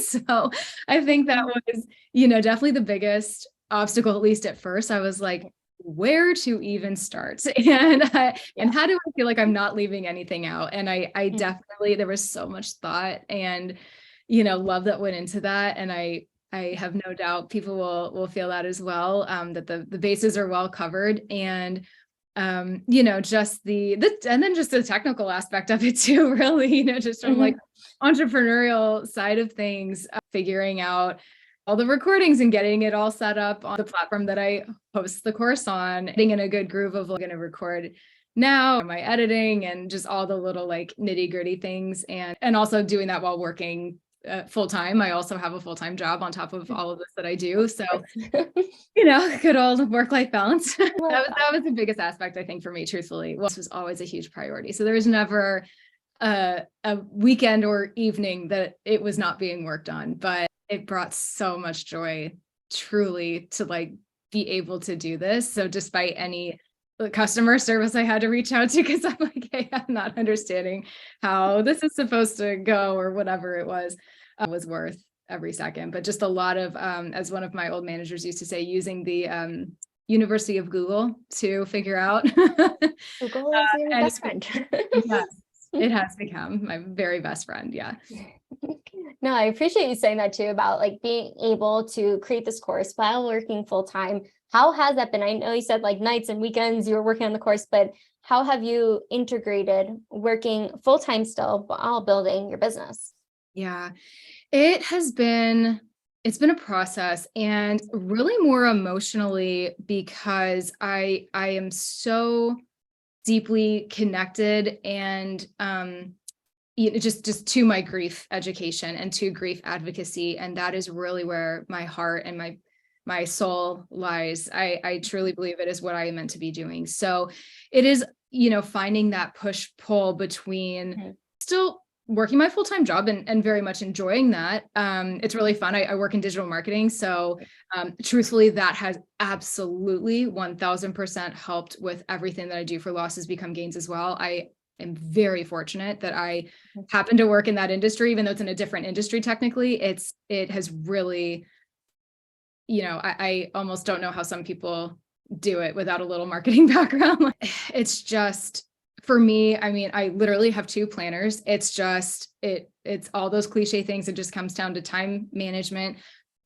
So I think that was, definitely the biggest obstacle, at least at first. I was like, where to even start? And how do I feel like I'm not leaving anything out? And I definitely, there was so much thought and, love that went into that. And I have no doubt people will feel that as well, that the bases are well covered. And just and then just the technical aspect of it too, really, just from like entrepreneurial side of things, figuring out all the recordings and getting it all set up on the platform that I host the course on, getting in a good groove of going to record now, my editing and just all the little like nitty gritty things. And also doing that while working full time. I also have a full-time job on top of all of this that I do. So, good old work-life balance. that was the biggest aspect, I think, for me, truthfully. This was always a huge priority. So there was never a weekend or evening that it was not being worked on, but it brought so much joy, truly, to like be able to do this. So despite any customer service I had to reach out to, because I'm like, hey, I'm not understanding how this is supposed to go or whatever it was worth every second. But just a lot of, as one of my old managers used to say, using the University of Google to figure out. Google is your And best friend. yes, it has become my very best friend. Yeah. No, I appreciate you saying that too, about like being able to create this course while working full time. How has that been? I know you said like nights and weekends you were working on the course, but how have you integrated working full time still while building your business? Yeah. It's been a process, and really more emotionally, because I am so deeply connected and just to my grief education and to grief advocacy. And that is really where my heart and my soul lies. I truly believe it is what I am meant to be doing. So it is, finding that push pull between still working my full-time job and very much enjoying that. It's really fun. I work in digital marketing. So truthfully, that has absolutely 1000% helped with everything that I do for Losses Become Gains as well. I am very fortunate that I happen to work in that industry, even though it's in a different industry. Technically, it has really, I almost don't know how some people do it without a little marketing background. It's just, for me, I mean, I literally have 2 planners. It's just, it's all those cliche things. It just comes down to time management,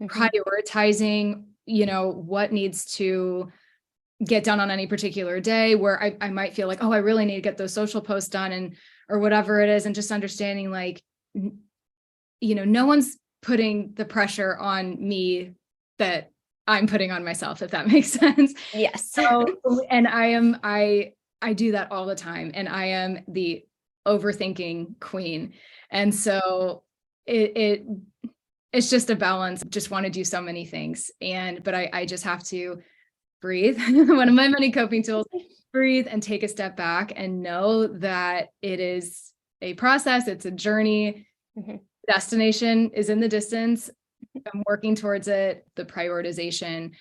prioritizing, what needs to get done on any particular day, where I might feel like, oh, I really need to get those social posts done, or whatever it is. And just understanding like, no one's putting the pressure on me that I'm putting on myself, if that makes sense. Yes. So, and I do that all the time, and I am the overthinking queen. And so it's just a balance. Just want to do so many things. But I just have to breathe. One of my many coping tools, breathe and take a step back and know that it is a process. It's a journey. Destination is in the distance. I'm working towards it. The prioritization,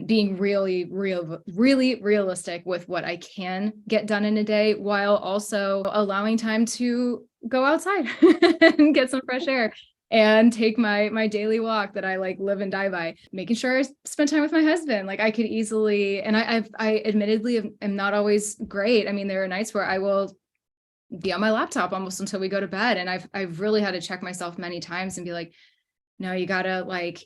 being really realistic with what I can get done in a day, while also allowing time to go outside and get some fresh air and take my daily walk that I like live and die by, making sure I spend time with my husband. Like I could easily, and I admittedly am not always great. I mean, there are nights where I will be on my laptop almost until we go to bed. And I've really had to check myself many times and be like, no, you gotta like,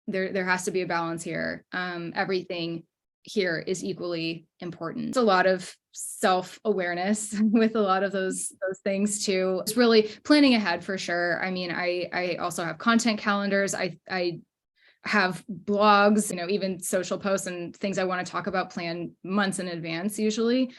there has to be a balance here. Everything here is equally important. It's a lot of self-awareness with a lot of those things too. It's really planning ahead for sure. I mean, I also have content calendars. I have blogs, even social posts and things I want to talk about plan months in advance usually.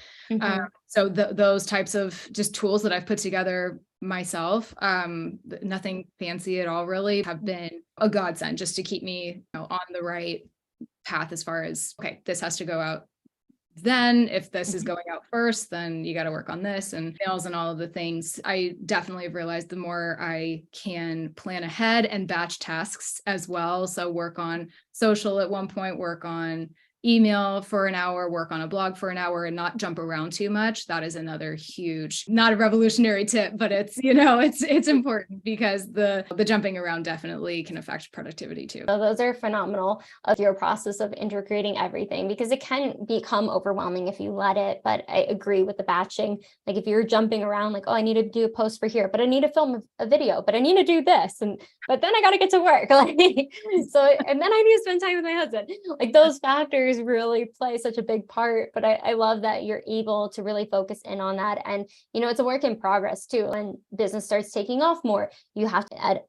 So those types of just tools that I've put together myself, nothing fancy at all really, have been a godsend just to keep me on the right path as far as, okay, this has to go out. Then if this is going out first, then you got to work on this and sales and all of the things. I definitely have realized the more I can plan ahead and batch tasks as well. So work on social at one point, work on email for an hour, work on a blog for an hour, and not jump around too much. That is another huge, not a revolutionary tip, but it's, it's important, because the jumping around definitely can affect productivity too. So those are phenomenal of your process of integrating everything, because it can become overwhelming if you let it. But I agree with the batching. Like if you're jumping around, like, oh, I need to do a post for here, but I need to film a video, but I need to do this. But then I got to get to work. And then I need to spend time with my husband. Like those factors really play such a big part. But I love that you're able to really focus in on that. And, it's a work in progress too. When business starts taking off more, you have to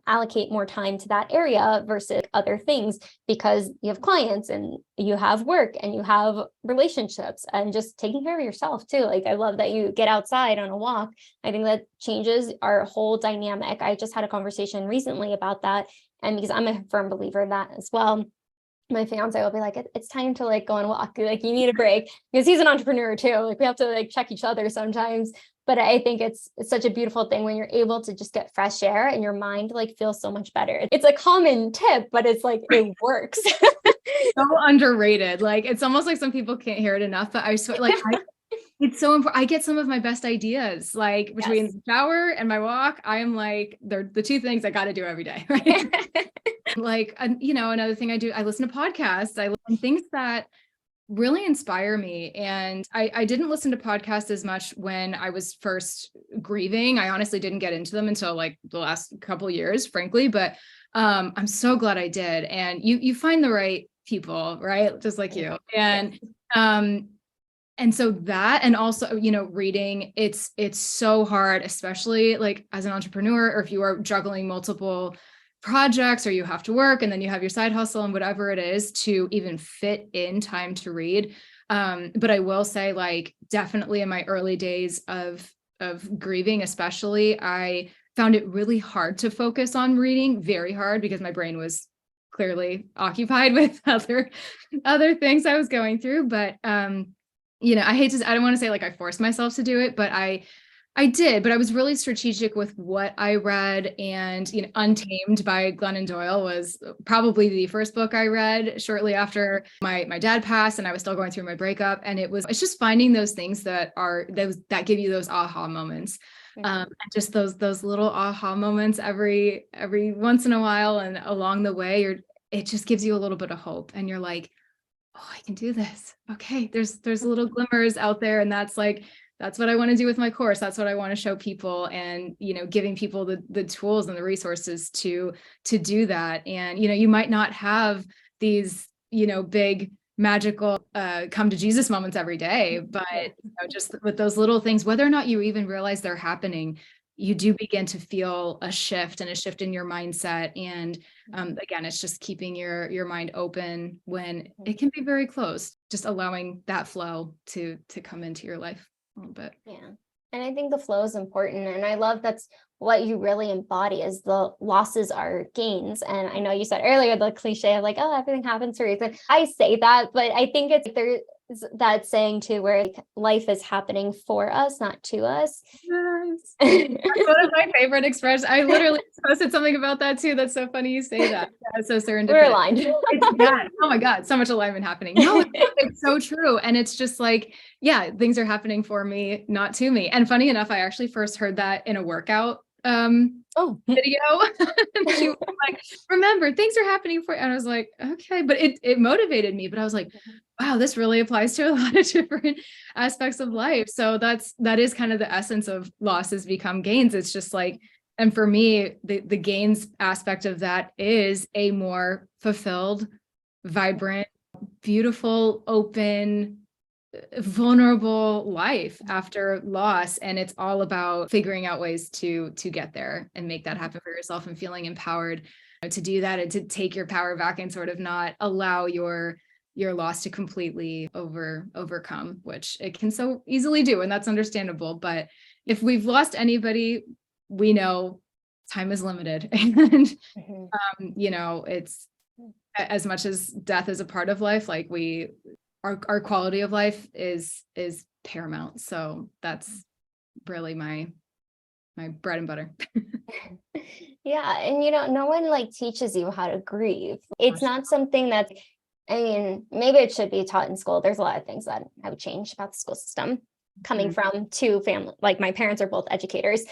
allocate more time to that area versus other things, because you have clients and you have work and you have relationships and just taking care of yourself too. Like I love that you get outside on a walk. I think that changes our whole dynamic. I just had a conversation recently about that. And because I'm a firm believer in that as well, my fiance will be like, it's time to like go and walk. Like you need a break, because he's an entrepreneur too. Like we have to like check each other sometimes. But I think it's such a beautiful thing when you're able to just get fresh air and your mind like feels so much better. It's a common tip, but it's like, it works. So underrated. Like, it's almost like some people can't hear it enough, but I swear, like It's so important. I get some of my best ideas, like between Yes. the shower and my walk. I am like, they're the two things I got to do every day. Right. Like, another thing I do, I listen to podcasts. I listen to things that really inspire me. And I didn't listen to podcasts as much when I was first grieving. I honestly didn't get into them until like the last couple of years, frankly, but I'm so glad I did. And you find the right people, right? Just like you. And and so that, and also, reading, it's so hard, especially like as an entrepreneur, or if you are juggling multiple projects, or you have to work and then you have your side hustle and whatever it is, to even fit in time to read. But I will say, like, definitely in my early days of grieving, especially, I found it really hard to focus on reading, very hard, because my brain was clearly occupied with other things I was going through. But I don't want to say like I forced myself to do it, but I did, but I was really strategic with what I read. And, Untamed by Glennon Doyle was probably the first book I read shortly after my dad passed, and I was still going through my breakup. And it's just finding those things that give you those aha moments. And just those little aha moments every once in a while, and along the way, it just gives you a little bit of hope, and you're like, oh, I can do this. Okay. There's little glimmers out there. And that's what I want to do with my course. That's what I want to show people, and, giving people the tools and the resources to do that. And, you might not have these, big magical come to Jesus moments every day, but just with those little things, whether or not you even realize they're happening, you do begin to feel a shift in your mindset. And again, it's just keeping your mind open when it can be very closed, just allowing that flow to come into your life a little bit. Yeah. And I think the flow is important. And I love that's what you really embody, is the losses are gains. And I know you said earlier the cliche of like, oh, everything happens for a reason. I say that, but I think there's that saying too, where like, life is happening for us, not to us. Yes. That's one of my favorite expressions. I literally posted something about that too. That's so funny you say that. That's so serendipitous. We're aligned. Oh my God, so much alignment happening. No, it's so true. And it's just like, yeah, things are happening for me, not to me. And funny enough, I actually first heard that in a workout video. She was like, remember, things are happening for you. And I was like, okay, but it motivated me. But I was like, wow, this really applies to a lot of different aspects of life. So that is kind of the essence of losses become gains. It's just like, and for me, the gains aspect of that is a more fulfilled, vibrant, beautiful, open, vulnerable life after loss. And it's all about figuring out ways to get there and make that happen for yourself, and feeling empowered to do that, and to take your power back, and sort of not allow your loss to completely overcome, which it can so easily do. And that's understandable. But if we've lost anybody, we know time is limited. And, it's as much as death is a part of life, like our quality of life is paramount. So that's really my bread and butter. Yeah. And, no one like teaches you how to grieve. It's not something that, I mean, maybe it should be taught in school. There's a lot of things that have changed about the school system coming from two family, like my parents are both educators,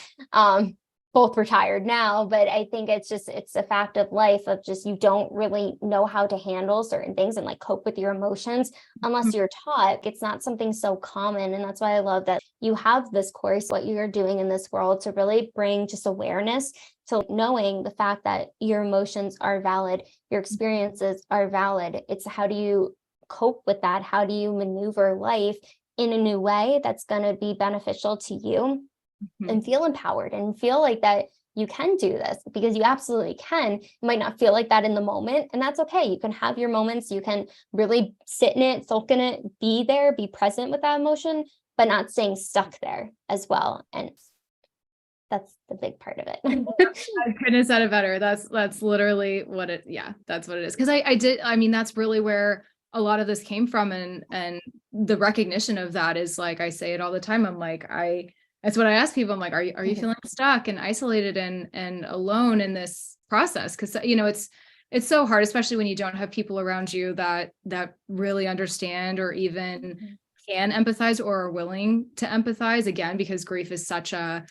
both retired now, but I think it's a fact of life of just, you don't really know how to handle certain things and like cope with your emotions unless you're taught. It's not something so common. And that's why I love that you have this course, what you're doing in this world, to really bring just awareness to knowing the fact that your emotions are valid, your experiences are valid. It's how do you cope with that? How do you maneuver life in a new way that's going to be beneficial to you? And feel empowered and feel like that you can do this, because you absolutely can. You might not feel like that in the moment, and that's okay. You can have your moments. You can really sit in it, soak in it, be there, be present with that emotion, but not staying stuck there as well. And that's the big part of it. I couldn't have said it better. That's literally what that's what it is. Because that's really where a lot of this came from. And the recognition of that is, like, I say it all the time. I'm like, that's what I ask people. I'm like, are you feeling stuck and isolated and alone in this process? Because, it's so hard, especially when you don't have people around you that really understand or even can empathize or are willing to empathize, again, because grief is such a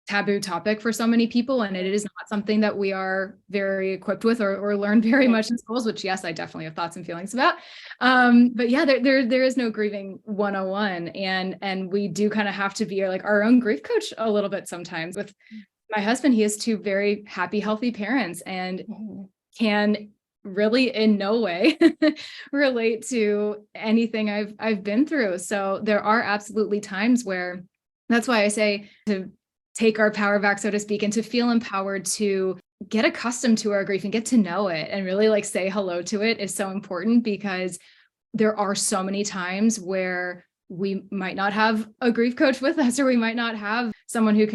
taboo topic for so many people, and it is not something that we are very equipped with or learn very much in schools, which yes, I definitely have thoughts and feelings about. But yeah, there is no grieving 101, and we do kind of have to be like our own grief coach a little bit sometimes. With my husband, he has two very happy, healthy parents and can really in no way relate to anything I've been through. So there are absolutely times where, that's why I say to take our power back, so to speak, and to feel empowered to get accustomed to our grief and get to know it and really like say hello to it is so important, because there are so many times where we might not have a grief coach with us, or we might not have someone who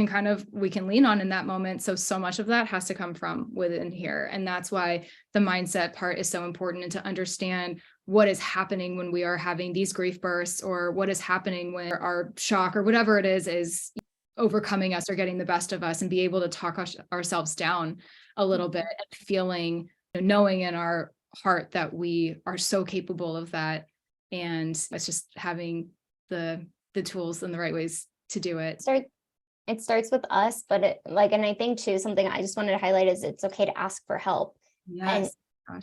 we can lean on in that moment. So much of that has to come from within here. And that's why the mindset part is so important, and to understand what is happening when we are having these grief bursts, or what is happening when our shock or whatever it is overcoming us or getting the best of us, and be able to talk ourselves down a little bit, and feeling, knowing in our heart that we are so capable of that. And it's just having the tools and the right ways to do it. It starts with us, but and I think too, something I just wanted to highlight is it's okay to ask for help. Yes.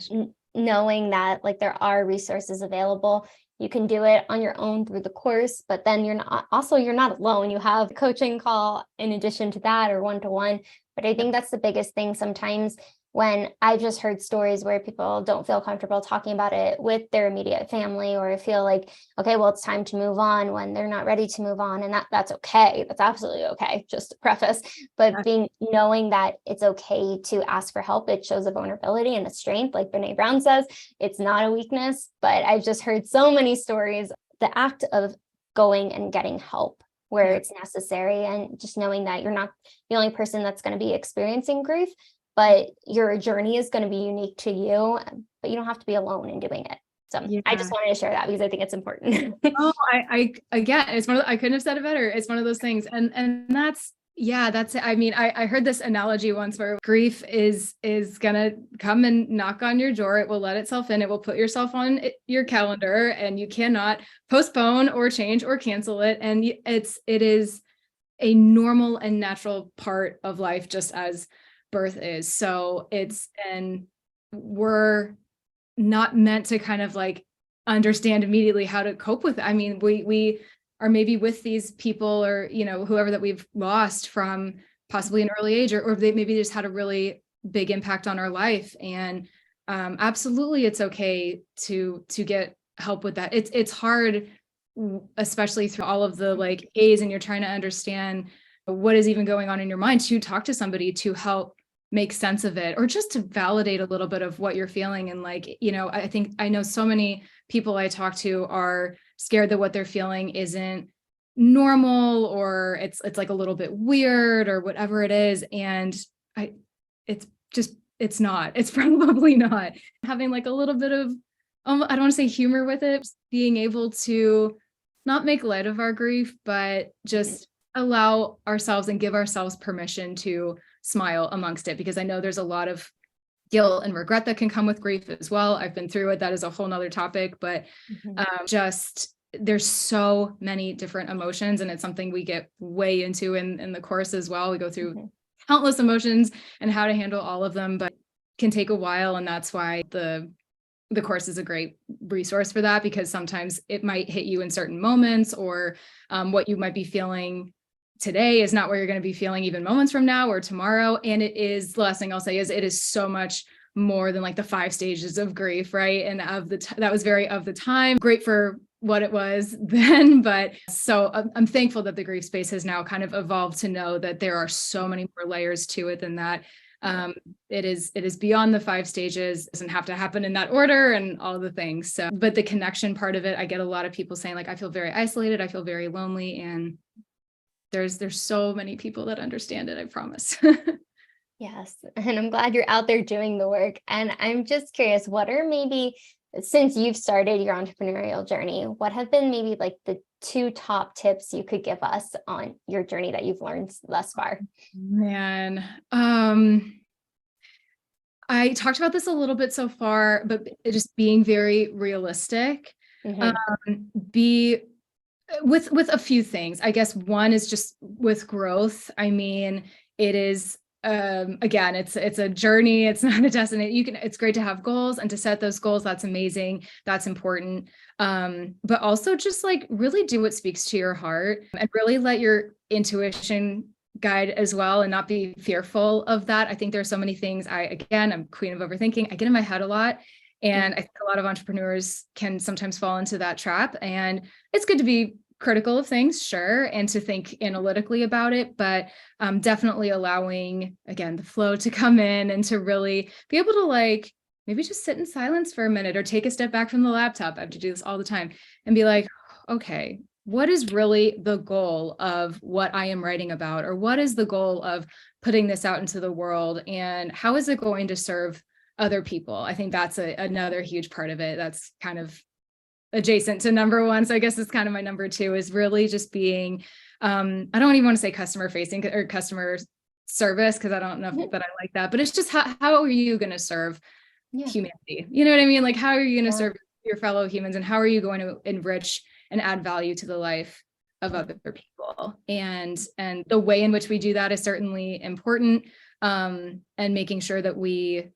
And knowing that like there are resources available. You can do it on your own through the course, but then you're not alone. You have a coaching call in addition to that, or one-to-one. But I think that's the biggest thing sometimes, when I just heard stories where people don't feel comfortable talking about it with their immediate family, or feel like, okay, well, it's time to move on, when they're not ready to move on. And that's okay. That's absolutely okay, just to preface. But knowing that it's okay to ask for help, it shows a vulnerability and a strength. Like Brene Brown says, it's not a weakness. But I've just heard so many stories, the act of going and getting help where it's necessary, and just knowing that you're not the only person that's going to be experiencing grief, but your journey is going to be unique to you, but you don't have to be alone in doing it. So I just wanted to share that because I think it's important. Oh, I again, it's one of I couldn't have said it better. It's one of those things. And that's it. I mean, I heard this analogy once where grief is gonna come and knock on your door. It will let itself in. It will put yourself on your calendar, and you cannot postpone or change or cancel it. And it is a normal and natural part of life, just as birth is. So and we're not meant to kind of like understand immediately how to cope with it. I mean, we are maybe with these people, or whoever that we've lost from possibly an early age, or they maybe just had a really big impact on our life. And absolutely, it's okay to get help with that. It's hard, especially through all of the like A's, and you're trying to understand what is even going on in your mind, to talk to somebody to help make sense of it, or just to validate a little bit of what you're feeling. And I think I know so many people I talk to are scared that what they're feeling isn't normal, or it's like a little bit weird, or whatever it is. And it's not, it's probably not. Having like a little bit of, I don't want to say humor with it, being able to not make light of our grief, but just allow ourselves and give ourselves permission to smile amongst it, because I know there's a lot of guilt and regret that can come with grief as well. I've been through it. That is a whole nother topic, but just there's so many different emotions, and it's something we get way into in the course as well. We go through countless emotions and how to handle all of them, but can take a while. And that's why the course is a great resource for that, because sometimes it might hit you in certain moments, or what you might be feeling today is not where you're going to be feeling even moments from now or tomorrow. And it is, the last thing I'll say is, it is so much more than like the 5 stages of grief, right? And that was very of the time, great for what it was then. But so I'm thankful that the grief space has now kind of evolved to know that there are so many more layers to it than that. It is beyond the 5 stages. It doesn't have to happen in that order and all the things. So, but the connection part of it, I get a lot of people saying like, I feel very isolated. I feel very lonely. And there's so many people that understand it, I promise. Yes. And I'm glad you're out there doing the work. And I'm just curious, what are maybe, since you've started your entrepreneurial journey, what have been maybe like the 2 top tips you could give us on your journey that you've learned thus far? Man, I talked about this a little bit so far, but just being very realistic, be with a few things. I guess one is just with growth. I mean, it is again, it's a journey. It's not a destination. It's great to have goals and to set those goals. That's amazing. That's important. But also just like really do what speaks to your heart and really let your intuition guide as well and not be fearful of that. I think there's so many things. I'm queen of overthinking. I get in my head a lot. And I think a lot of entrepreneurs can sometimes fall into that trap. And it's good to be critical of things, sure, and to think analytically about it, but definitely allowing, again, the flow to come in and to really be able to like maybe just sit in silence for a minute or take a step back from the laptop. I have to do this all the time and be like, okay, what is really the goal of what I am writing about? Or what is the goal of putting this out into the world? And how is it going to serve other people? I think that's another huge part of it. That's kind of adjacent to number one. So I guess it's kind of my number two is really just being, I don't even want to say customer facing or customer service, because I don't know that I like that, but it's just how are you going to serve humanity? You know what I mean? Like, how are you going to serve your fellow humans, and how are you going to enrich and add value to the life of other people? And the way in which we do that is certainly important. And making sure that we,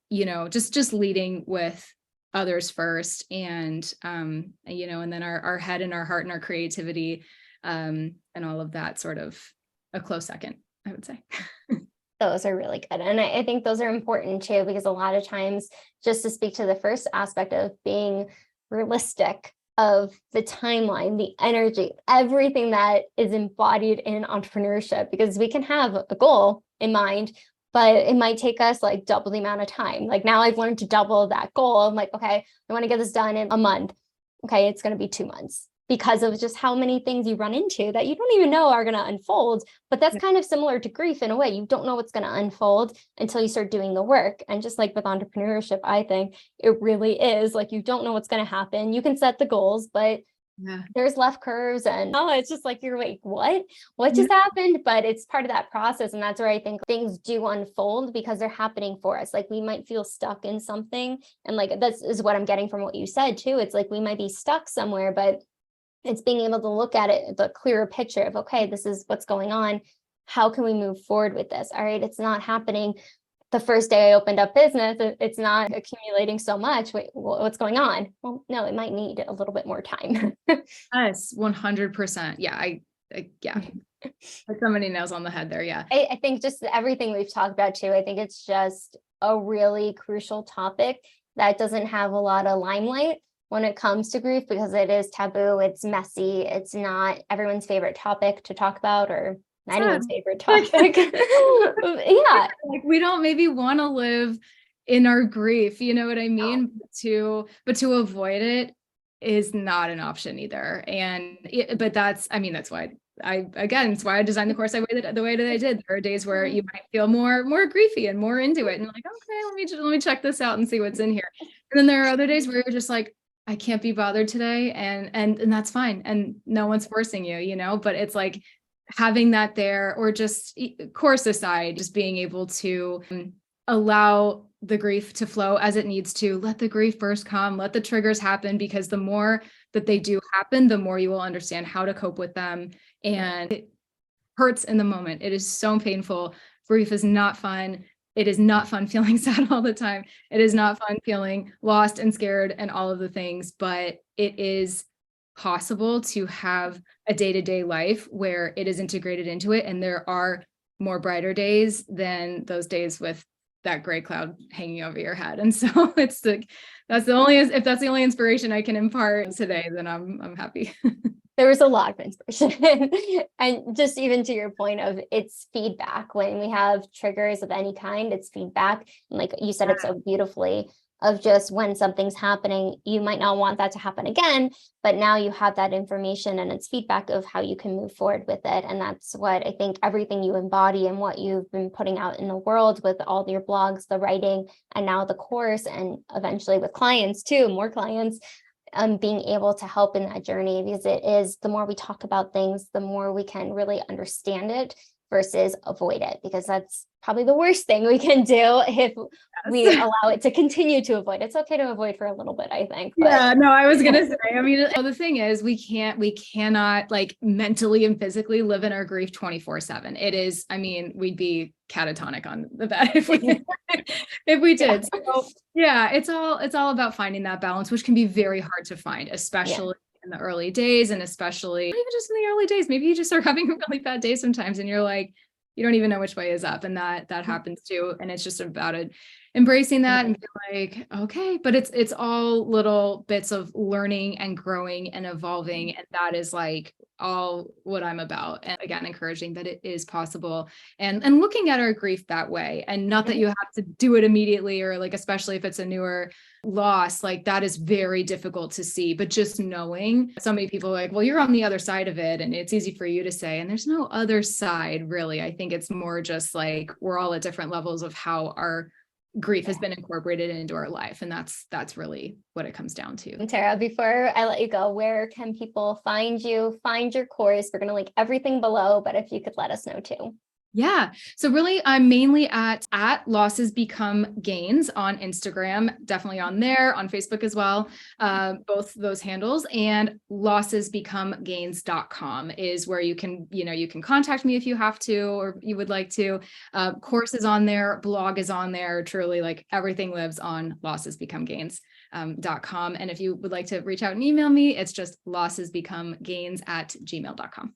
just leading with others first, and and then our head and our heart and our creativity, and all of that sort of a close second, I would say. Those are really good. And I think those are important too, because a lot of times, just to speak to the first aspect of being realistic of the timeline, the energy, everything that is embodied in entrepreneurship, because we can have a goal in mind, but it might take us like double the amount of time. Like now I've learned to double that goal. I'm like, okay, I want to get this done in a month. Okay, it's going to be 2 months, because of just how many things you run into that you don't even know are going to unfold. But that's kind of similar to grief in a way. You don't know what's going to unfold until you start doing the work. And just like with entrepreneurship, I think it really is like, you don't know what's going to happen. You can set the goals, but there's left curves, and it's just like, you're like, what just happened? But it's part of that process. And that's where I think things do unfold, because they're happening for us. Like we might feel stuck in something. And like, this is what I'm getting from what you said too. It's like, we might be stuck somewhere, but it's being able to look at it, the clearer picture of, okay, this is what's going on. How can we move forward with this? All right, it's not happening the first day I opened up business. It's not accumulating so much. Wait, what's going on? Well, no, it might need a little bit more time. Yes, 100%. Yeah, yeah. Put so many nails on the head there. Yeah. I think just everything we've talked about too, I think it's just a really crucial topic that doesn't have a lot of limelight when it comes to grief, because it is taboo. It's messy. It's not everyone's favorite topic to talk about, or anyone's favorite topic. Yeah. Like we don't maybe want to live in our grief, you know what I mean? No. But to avoid it is not an option either. But that's why it's why I designed the course the way that I did. There are days where you might feel more griefy and more into it, and like, okay, let me check this out and see what's in here. And then there are other days where you're just like, I can't be bothered today, and that's fine, and no one's forcing you, but it's like having that there, or just course aside, just being able to allow the grief to flow as it needs to. Let the grief first come, let the triggers happen, because the more that they do happen, the more you will understand how to cope with them. And it hurts in the moment. It is so painful. Grief is not fun. It is not fun feeling sad all the time. It is not fun feeling lost and scared and all of the things, but it is possible to have a day-to-day life where it is integrated into it. And there are more brighter days than those days with that gray cloud hanging over your head. And so it's like, if that's the only inspiration I can impart today, then I'm happy. There was a lot of inspiration. And just even to your point of, it's feedback. When we have triggers of any kind, it's feedback. And like you said it so beautifully, of just when something's happening, you might not want that to happen again, but now you have that information and it's feedback of how you can move forward with it. And that's what I think everything you embody and what you've been putting out in the world with all your blogs, the writing, and now the course, and eventually with clients too, more clients, being able to help in that journey, because it is, the more we talk about things, the more we can really understand it versus avoid it, because that's probably the worst thing we can do if we allow it to continue to avoid. It's okay to avoid for a little bit, I think. But yeah, no, I was gonna say, I mean, the thing is, we cannot like mentally and physically live in our grief 24/7. It is, I mean, we'd be catatonic on the bed if we did. So yeah, it's all about finding that balance, which can be very hard to find, especially in the early days, and especially not even just in the early days. Maybe you just start having a really bad day sometimes and you're like, you don't even know which way is up, and that happens too. And it's just about it, embracing that and be like, okay, but it's all little bits of learning and growing and evolving. And that is like all what I'm about. And again, encouraging that it is possible, and looking at our grief that way, and not that you have to do it immediately, or like, especially if it's a newer loss, like that is very difficult to see. But just knowing, so many people are like, well, you're on the other side of it, and it's easy for you to say, and there's no other side really. I think it's more just like we're all at different levels of how our grief has been incorporated into our life. And that's really what it comes down to. Tara, before I let you go, where can people find you, find your course? We're going to link everything below, but if you could let us know too. Yeah. So really, I'm mainly at Losses Become Gains on Instagram, definitely on there, on Facebook as well. Both those handles, and lossesbecomegains.com is where you can contact me if you have to, or you would like to. Course is on there, blog is on there, truly like everything lives on lossesbecomegains.com. And if you would like to reach out and email me, it's just lossesbecomegains@gmail.com.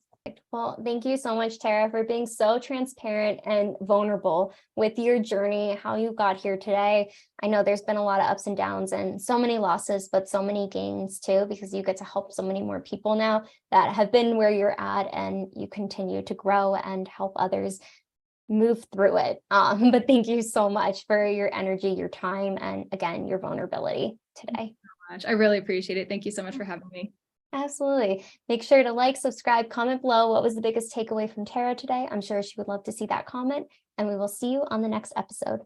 Well, thank you so much, Tara, for being so transparent and vulnerable with your journey, how you got here today. I know there's been a lot of ups and downs and so many losses, but so many gains too, because you get to help so many more people now that have been where you're at, and you continue to grow and help others move through it. But thank you so much for your energy, your time, and again, your vulnerability today. Thank you so much. I really appreciate it. Thank you so much for having me. Absolutely. Make sure to like, subscribe, comment below. What was the biggest takeaway from Tara today? I'm sure she would love to see that comment, and we will see you on the next episode.